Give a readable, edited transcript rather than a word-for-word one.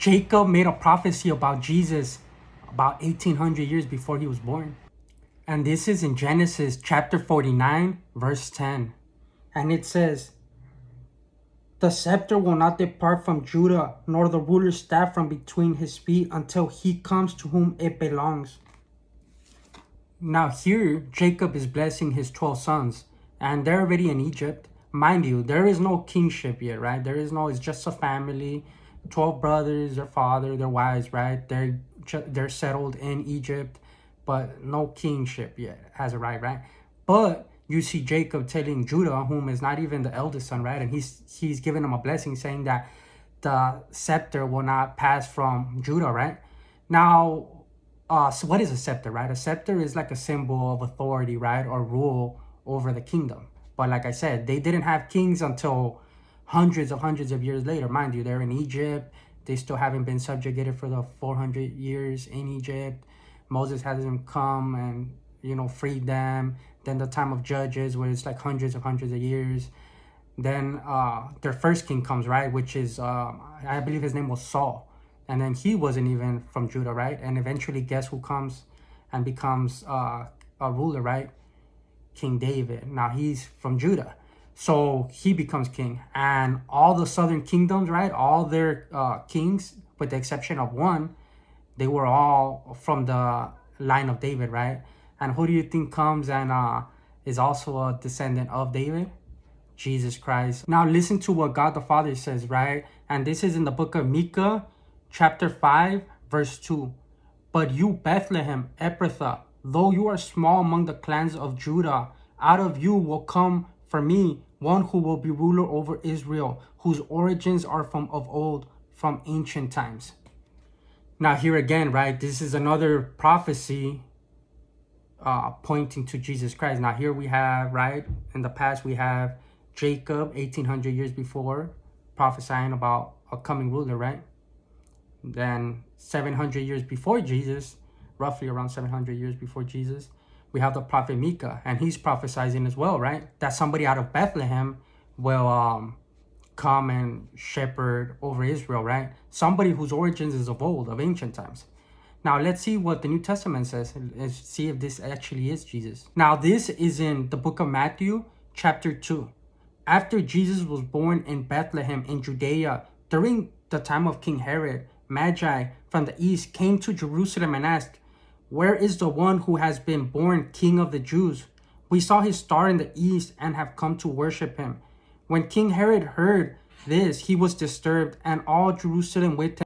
Jacob made a prophecy about Jesus about 1800 years before he was born. And this is in Genesis chapter 49, verse 10. And it says, "The scepter will not depart from Judah, nor the ruler's staff from between his feet until he comes to whom it belongs." Now here, Jacob is blessing his 12 sons, and they're already in Egypt. Mind you, there is no kingship yet, right? It's just a family, 12 brothers, their father, their wives, right? They're settled in Egypt, but no kingship yet has arrived, right? But you see Jacob telling Judah, whom is not even the eldest son, right? And he's giving him a blessing, saying that the scepter will not pass from Judah, right? Now, so what is a scepter, right? A scepter is like a symbol of authority, right? Or rule over the kingdom. But like I said, they didn't have kings until hundreds of years later. Mind you, they're in Egypt. They still haven't been subjugated for the 400 years in Egypt. Moses hasn't come and, freed them. Then the time of Judges, where it's like hundreds of years. Then their first king comes, right? Which is, I believe his name was Saul. And then he wasn't even from Judah, right? And eventually, guess who comes and becomes a ruler, right? King David. Now he's from Judah. So he becomes king. And all the southern kingdoms, right? All their kings, with the exception of one, they were all from the line of David, right? And who do you think comes and is also a descendant of David? Jesus Christ. Now listen to what God the Father says, right? And this is in the book of Micah, chapter 5, verse 2. "But you, Bethlehem, Ephrathah, though you are small among the clans of Judah, out of you will come for me one who will be ruler over Israel, whose origins are from of old, from ancient times." Now here again, right, this is another prophecy pointing to Jesus Christ. Now here we have, right, in the past we have Jacob 1800 years before prophesying about a coming ruler, right? Then 700 years before Jesus, roughly around 700 years before Jesus, we have the prophet Micah, and he's prophesying as well, right? That somebody out of Bethlehem will come and shepherd over Israel, right? Somebody whose origins is of old, of ancient times. Now let's see what the New Testament says and see if this actually is Jesus. Now this is in the book of Matthew, chapter 2. "After Jesus was born in Bethlehem in Judea, during the time of King Herod, Magi from the east came to Jerusalem and asked, 'Where is the one who has been born King of the Jews? We saw his star in the east and have come to worship him.' When King Herod heard this, he was disturbed, and all Jerusalem with him.